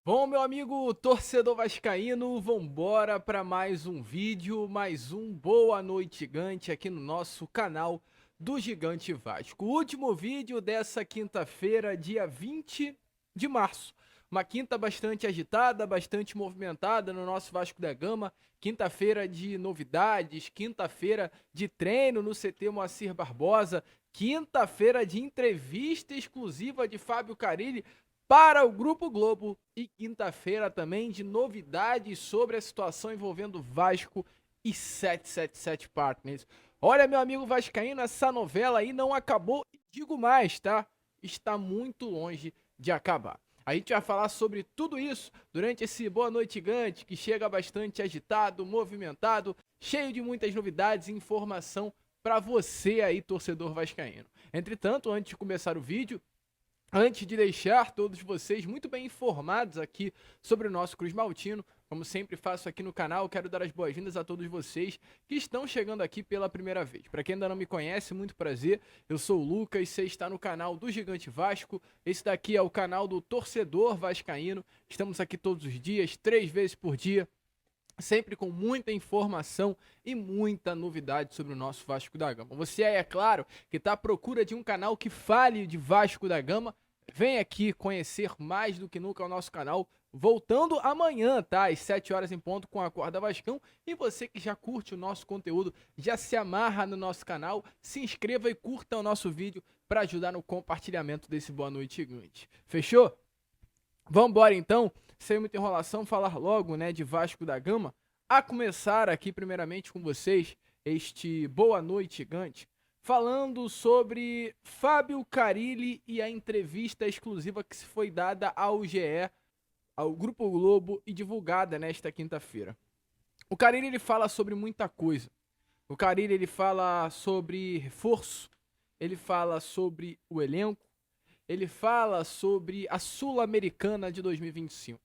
Bom, meu amigo torcedor vascaíno, vambora para mais um vídeo, mais um Boa Noite Gigante aqui no nosso canal do Gigante Vasco. O último vídeo dessa quinta-feira, dia 20 de março. Uma quinta bastante agitada, bastante movimentada no nosso Vasco da Gama. Quinta-feira de novidades, quinta-feira de treino no CT Moacir Barbosa, quinta-feira de entrevista exclusiva de Fábio Carille para o Grupo Globo e quinta-feira também de novidades sobre a situação envolvendo Vasco e 777 Partners. Olha, meu amigo vascaíno, essa novela aí não acabou, e digo mais, tá? Está muito longe de acabar. A gente vai falar sobre tudo isso durante esse Boa Noite Gigante, que chega bastante agitado, movimentado, cheio de muitas novidades e informação para você aí, torcedor vascaíno. Entretanto, antes de começar o vídeo, antes de deixar todos vocês muito bem informados aqui sobre o nosso Cruz Maltino, como sempre faço aqui no canal, quero dar as boas-vindas a todos vocês que estão chegando aqui pela primeira vez. Para quem ainda não me conhece, muito prazer, eu sou o Lucas, você está no canal do Gigante Vasco, esse daqui é o canal do Torcedor Vascaíno, estamos aqui todos os dias, 3 vezes por dia, sempre com muita informação e muita novidade sobre o nosso Vasco da Gama. Você aí, é claro, que está à procura de um canal que fale de Vasco da Gama, vem aqui conhecer mais do que nunca o nosso canal, voltando amanhã, tá? Às 7 horas em ponto com a Acorda Vascão. E você que já curte o nosso conteúdo, já se amarra no nosso canal, se inscreva e curta o nosso vídeo para ajudar no compartilhamento desse Boa Noite Gigante. Fechou? Vambora então, sem muita enrolação, falar logo, né, de Vasco da Gama. A começar aqui primeiramente com vocês, este Boa Noite Gigante, falando sobre Fábio Carille e a entrevista exclusiva que se foi dada ao GE, ao Grupo Globo e divulgada nesta quinta-feira. O Carille ele fala sobre muita coisa. O Carille ele fala sobre reforço, ele fala sobre o elenco, ele fala sobre a Sul-Americana de 2025.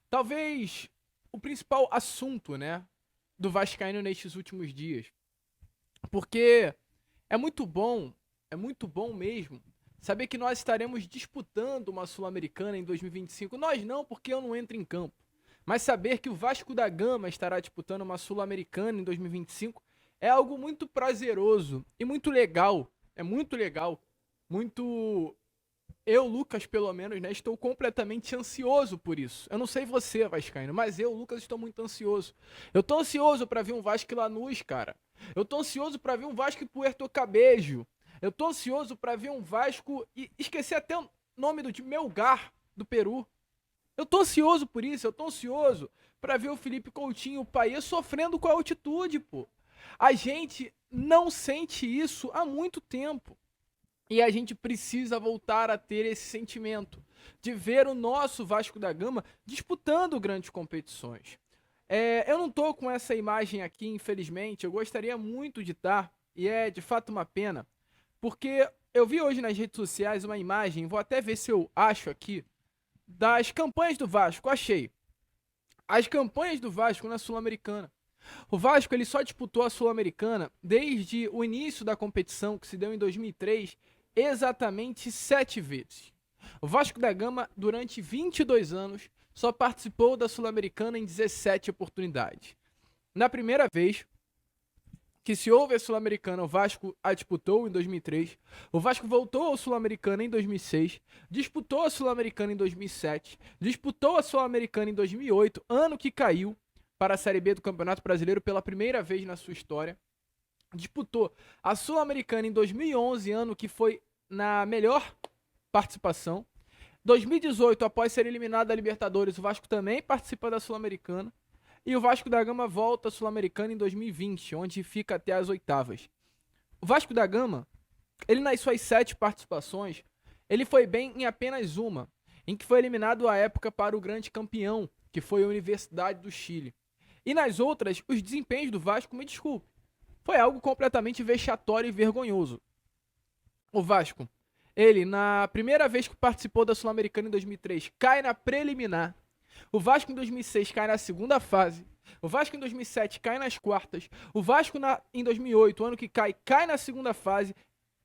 Talvez o principal assunto, né, do Vascaíno nestes últimos dias. Porque é muito bom mesmo, saber que nós estaremos disputando uma Sul-Americana em 2025. Nós não, porque eu não entro em campo. Mas saber que o Vasco da Gama estará disputando uma Sul-Americana em 2025 é algo muito prazeroso e muito legal. É muito legal. Muito. Eu, Lucas, pelo menos, né, estou completamente ansioso por isso. Eu não sei você, Vascaíno, mas eu, Lucas, estou muito ansioso. Eu tô ansioso para ver um Vasco em Lanús, cara. Eu tô ansioso para ver um Vasco em Puerto Cabello. Eu tô ansioso para ver um Vasco e esqueci até o nome do time, Melgar, do Peru. Eu tô ansioso por isso, eu tô ansioso para ver o Felipe Coutinho, o Paê, sofrendo com a altitude, pô. A gente não sente isso há muito tempo. E a gente precisa voltar a ter esse sentimento de ver o nosso Vasco da Gama disputando grandes competições. Eu não tô com essa imagem aqui, infelizmente. Eu gostaria muito de estar, e é de fato uma pena, porque eu vi hoje nas redes sociais uma imagem, vou até ver se eu acho aqui, das campanhas do Vasco. Achei. As campanhas do Vasco na Sul-Americana. O Vasco ele só disputou a Sul-Americana desde o início da competição, que se deu em 2003, exatamente 7 vezes. O Vasco da Gama, durante 22 anos, só participou da Sul-Americana em 17 oportunidades. Na primeira vez que se houve a Sul-Americana, o Vasco a disputou em 2003. O Vasco voltou à Sul-Americana em 2006, disputou a Sul-Americana em 2007, disputou a Sul-Americana em 2008, ano que caiu para a Série B do Campeonato Brasileiro pela primeira vez na sua história. Disputou a Sul-Americana em 2011, ano que foi na melhor participação. 2018, após ser eliminado da Libertadores, o Vasco também participa da Sul-Americana. E o Vasco da Gama volta à Sul-Americana em 2020, onde fica até as oitavas. O Vasco da Gama, ele nas suas 7 participações, ele foi bem em apenas uma, em que foi eliminado à época para o grande campeão, que foi a Universidade do Chile. E nas outras, os desempenhos do Vasco, me desculpe, foi algo completamente vexatório e vergonhoso. O Vasco, ele, na primeira vez que participou da Sul-Americana em 2003, cai na preliminar. O Vasco em 2006 cai na segunda fase. O Vasco em 2007 cai nas quartas. O Vasco em 2008, o ano que cai, cai na segunda fase.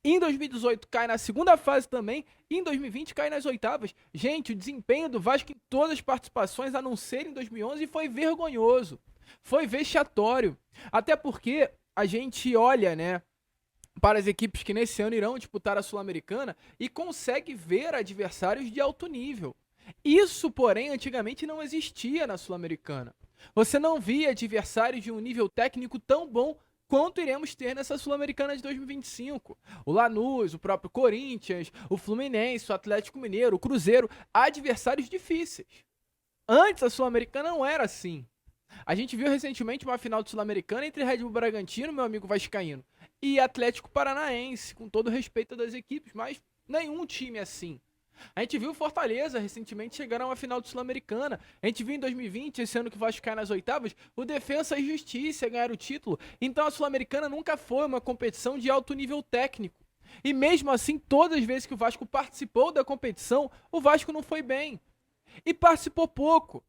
Em 2018 cai na segunda fase também, e em 2020 cai nas oitavas. Gente, o desempenho do Vasco em todas as participações, a não ser em 2011, foi vergonhoso. Foi vexatório. Até porque a gente olha, né, para as equipes que nesse ano irão disputar a Sul-Americana e consegue ver adversários de alto nível. Isso, porém, antigamente não existia na Sul-Americana. Você não via adversários de um nível técnico tão bom quanto iremos ter nessa Sul-Americana de 2025. O Lanús, o próprio Corinthians, o Fluminense, o Atlético Mineiro, o Cruzeiro, adversários difíceis. Antes a Sul-Americana não era assim. A gente viu recentemente uma final de Sul-Americana entre Red Bull Bragantino, meu amigo vascaíno, e Atlético Paranaense, com todo o respeito das equipes, mas nenhum time assim. A gente viu o Fortaleza recentemente chegar a uma final de Sul-Americana. A gente viu em 2020, esse ano que o Vasco cai nas oitavas, o Defensa e Justiça ganhar o título. Então a Sul-Americana nunca foi uma competição de alto nível técnico. E mesmo assim, todas as vezes que o Vasco participou da competição, o Vasco não foi bem. E participou pouco.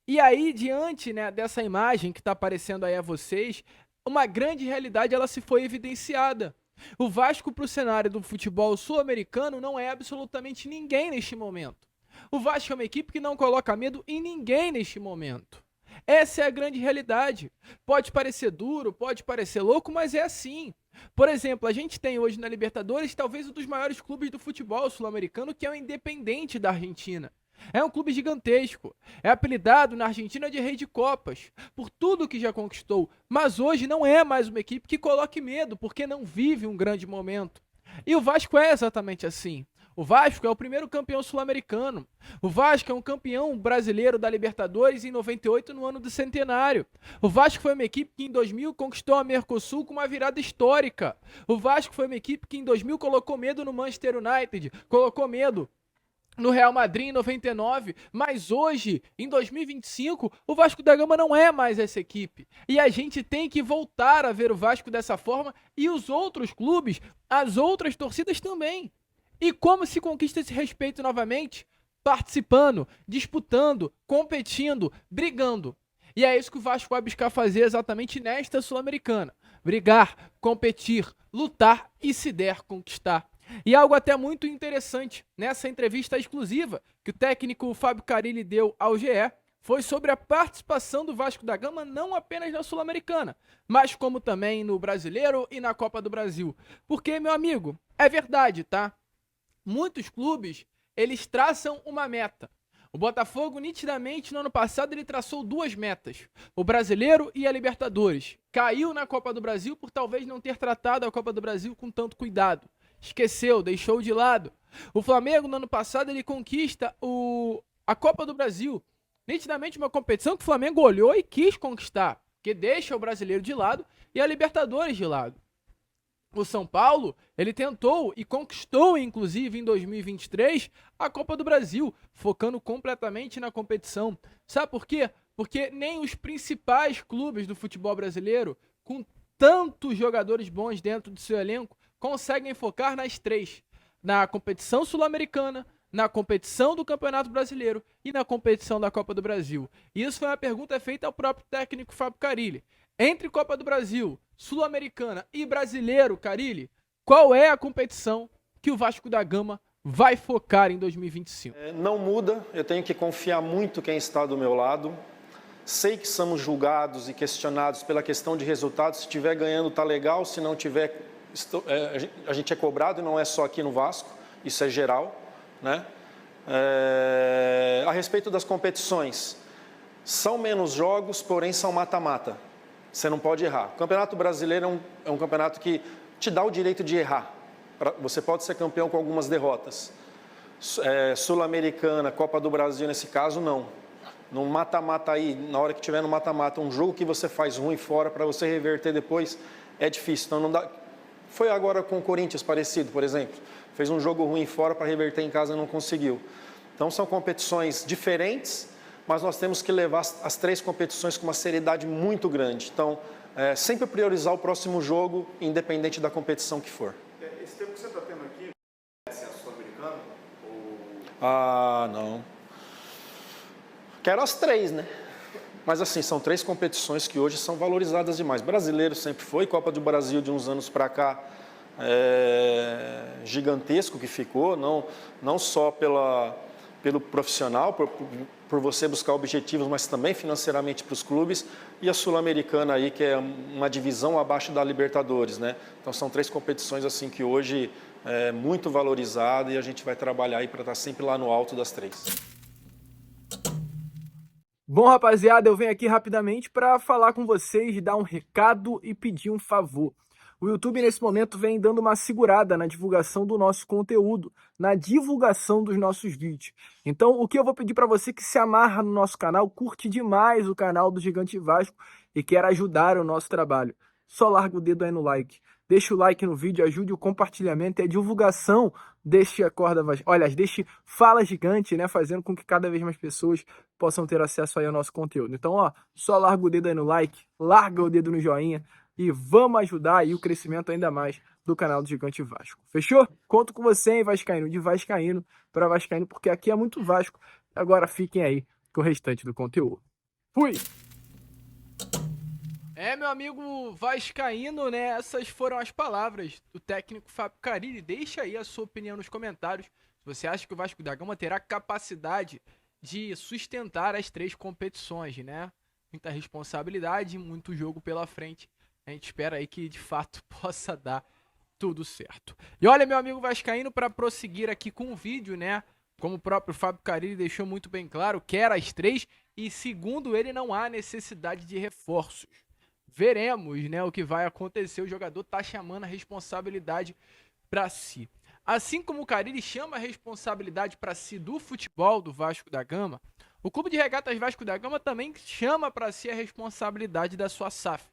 E aí, diante, né, dessa imagem que está aparecendo aí a vocês, uma grande realidade ela se foi evidenciada. O Vasco para o cenário do futebol sul-americano não é absolutamente ninguém neste momento. O Vasco é uma equipe que não coloca medo em ninguém neste momento. Essa é a grande realidade. Pode parecer duro, pode parecer louco, mas é assim. Por exemplo, a gente tem hoje na Libertadores talvez um dos maiores clubes do futebol sul-americano, que é o Independiente da Argentina. É um clube gigantesco, é apelidado na Argentina de Rei de Copas, por tudo que já conquistou, mas hoje não é mais uma equipe que coloque medo, porque não vive um grande momento. E o Vasco é exatamente assim. O Vasco é o primeiro campeão sul-americano. O Vasco é um campeão brasileiro da Libertadores em 98, no ano do centenário. O Vasco foi uma equipe que em 2000 conquistou a Mercosul com uma virada histórica. O Vasco foi uma equipe que em 2000 colocou medo no Manchester United, colocou medo no Real Madrid em 99, mas hoje, em 2025, o Vasco da Gama não é mais essa equipe. E a gente tem que voltar a ver o Vasco dessa forma e os outros clubes, as outras torcidas também. E como se conquista esse respeito novamente? Participando, disputando, competindo, brigando. E é isso que o Vasco vai buscar fazer exatamente nesta Sul-Americana. Brigar, competir, lutar e, se der, conquistar. E algo até muito interessante nessa entrevista exclusiva que o técnico Fábio Carille deu ao GE foi sobre a participação do Vasco da Gama não apenas na Sul-Americana, mas como também no Brasileiro e na Copa do Brasil. Porque, meu amigo, é verdade, tá? Muitos clubes, eles traçam uma meta. O Botafogo, nitidamente, no ano passado, ele traçou duas metas. O Brasileiro e a Libertadores. Caiu na Copa do Brasil por talvez não ter tratado a Copa do Brasil com tanto cuidado. Esqueceu, deixou de lado. O Flamengo, no ano passado, ele conquista a Copa do Brasil. Nitidamente uma competição que o Flamengo olhou e quis conquistar, que deixa o Brasileiro de lado e a Libertadores de lado. O São Paulo, ele tentou e conquistou, inclusive, em 2023, a Copa do Brasil, focando completamente na competição. Sabe por quê? Porque nem os principais clubes do futebol brasileiro, com tantos jogadores bons dentro do seu elenco, conseguem focar nas três: na competição sul-americana, na competição do Campeonato Brasileiro e na competição da Copa do Brasil. E isso foi uma pergunta feita ao próprio técnico Fábio Carille. Entre Copa do Brasil, Sul-Americana e Brasileiro, Carille, qual é a competição que o Vasco da Gama vai focar em 2025? Não muda, eu tenho que confiar muito quem está do meu lado. Sei que somos julgados e questionados pela questão de resultados. Se estiver ganhando, tá legal. Se não tiver, a gente é cobrado, e não é só aqui no Vasco, isso é geral, né? A respeito das competições, são menos jogos, porém são mata-mata. Você não pode errar. O Campeonato Brasileiro é um campeonato que te dá o direito de errar. Você pode ser campeão com algumas derrotas. Sul-Americana, Copa do Brasil, nesse caso, não. No mata-mata aí, na hora que tiver no mata-mata, um jogo que você faz ruim fora, para você reverter depois, é difícil. Então, não dá. Foi agora com o Corinthians parecido, por exemplo. Fez um jogo ruim fora para reverter em casa e não conseguiu. Então, são competições diferentes, mas nós temos que levar as três competições com uma seriedade muito grande. Então, sempre priorizar o próximo jogo, independente da competição que for. Esse tempo que você está tendo aqui, é sul-americano? Não. Quero as três, né? Mas assim, são três competições que hoje são valorizadas demais. Brasileiro sempre foi, Copa do Brasil de uns anos para cá gigantesco que ficou, não só pelo profissional, por você buscar objetivos, mas também financeiramente para os clubes, e a Sul-Americana aí, que é uma divisão abaixo da Libertadores, né? Então são 3 competições assim que hoje é muito valorizada e a gente vai trabalhar aí para estar sempre lá no alto das 3. Bom, rapaziada, eu venho aqui rapidamente para falar com vocês, dar um recado e pedir um favor. O YouTube, nesse momento, vem dando uma segurada na divulgação do nosso conteúdo, na divulgação dos nossos vídeos. Então, o que eu vou pedir para você que se amarra no nosso canal, curte demais o canal do Gigante Vasco e quer ajudar o nosso trabalho, só larga o dedo aí no like. Deixa o like no vídeo, ajude o compartilhamento e a divulgação deste Acorda Vasco. Olha, deste Fala Gigante, né? Fazendo com que cada vez mais pessoas possam ter acesso aí ao nosso conteúdo. Então, ó, só larga o dedo aí no like, larga o dedo no joinha e vamos ajudar aí o crescimento ainda mais do canal do Gigante Vasco. Fechou? Conto com você, hein, Vascaíno? De Vascaíno para Vascaíno, porque aqui é muito Vasco. Agora fiquem aí com o restante do conteúdo. Fui! Meu amigo vascaíno, né? Essas foram as palavras do técnico Fábio Carille. Deixa aí a sua opinião nos comentários. Se você acha que o Vasco da Gama terá capacidade de sustentar as 3 competições, né? Muita responsabilidade, muito jogo pela frente. A gente espera aí que de fato possa dar tudo certo. E olha, meu amigo vascaíno, para prosseguir aqui com o vídeo, né? Como o próprio Fábio Carille deixou muito bem claro, quer as 3 e, segundo ele, não há necessidade de reforços. Veremos, né, o que vai acontecer. O jogador tá chamando a responsabilidade para si. Assim como o Carille chama a responsabilidade para si do futebol do Vasco da Gama, o Clube de Regatas Vasco da Gama também chama para si a responsabilidade da sua SAF.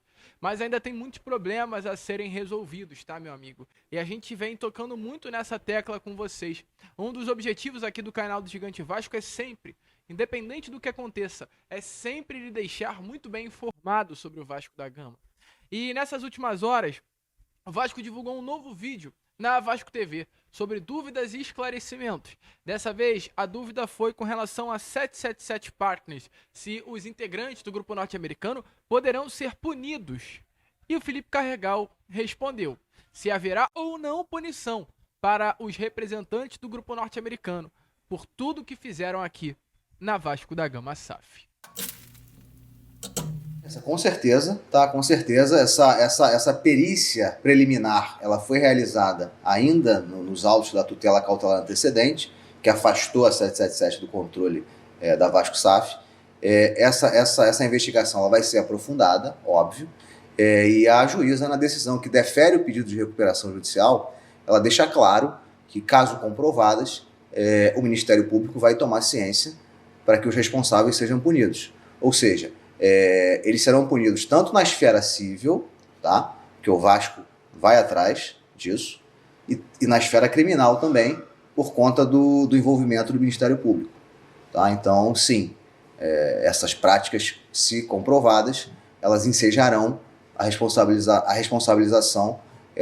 Mas ainda tem muitos problemas a serem resolvidos, tá, meu amigo? E a gente vem tocando muito nessa tecla com vocês. Um dos objetivos aqui do canal do Gigante Vasco é sempre, independente do que aconteça, é sempre lhe deixar muito bem informado sobre o Vasco da Gama. E nessas últimas horas, o Vasco divulgou um novo vídeo na Vasco TV sobre dúvidas e esclarecimentos. Dessa vez, a dúvida foi com relação a 777 Partners, se os integrantes do grupo norte-americano poderão ser punidos. E o Felipe Carregal respondeu se haverá ou não punição para os representantes do grupo norte-americano por tudo que fizeram aqui na Vasco da Gama SAF. Com certeza, tá? Com certeza, essa perícia preliminar, ela foi realizada ainda nos autos da tutela cautelar antecedente, que afastou a 777 do controle da Vasco SAF. Essa investigação ela vai ser aprofundada, óbvio, e a juíza, na decisão que defere o pedido de recuperação judicial, ela deixa claro que, caso comprovadas, o Ministério Público vai tomar ciência para que os responsáveis sejam punidos. Ou seja, eles serão punidos tanto na esfera civil, tá? Que o Vasco vai atrás disso, e na esfera criminal também, por conta do envolvimento do Ministério Público. Tá? Então, sim, essas práticas, se comprovadas, elas ensejarão a responsabilização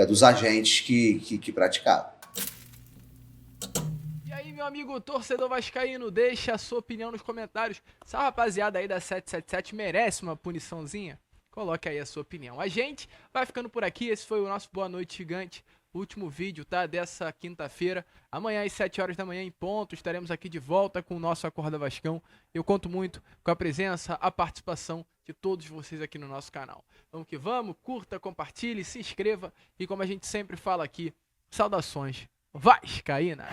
dos agentes que praticaram. Meu amigo torcedor vascaíno, deixa a sua opinião nos comentários. Essa rapaziada aí da 777 merece uma puniçãozinha? Coloque aí a sua opinião. A gente vai ficando por aqui. Esse foi o nosso Boa Noite Gigante, o último vídeo, tá? Dessa quinta-feira. Amanhã às 7 horas da manhã em ponto, estaremos aqui de volta com o nosso Acorda Vascão. Eu conto muito com a presença, a participação de todos vocês aqui no nosso canal. Vamos que vamos, curta, compartilhe, se inscreva e, como a gente sempre fala aqui, saudações vascaína!